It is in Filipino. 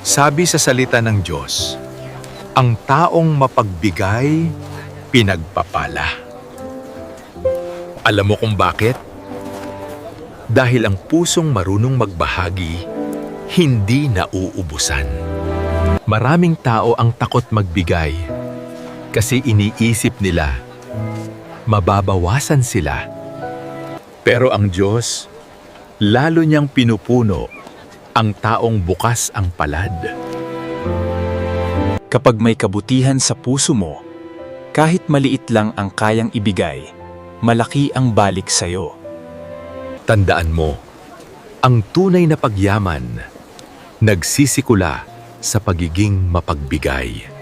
Sabi sa salita ng Diyos, ang taong mapagbigay, pinagpapala. Alam mo kung bakit? Dahil ang pusong marunong magbahagi, hindi nauubusan. Maraming tao ang takot magbigay kasi iniisip nila, mababawasan sila. Pero ang Diyos, lalo niyang pinupuno ang taong bukas ang palad. Kapag may kabutihan sa puso mo, kahit maliit lang ang kayang ibigay, malaki ang balik sa'yo. Tandaan mo, ang tunay na pagyaman, nagsisikula sa pagiging mapagbigay.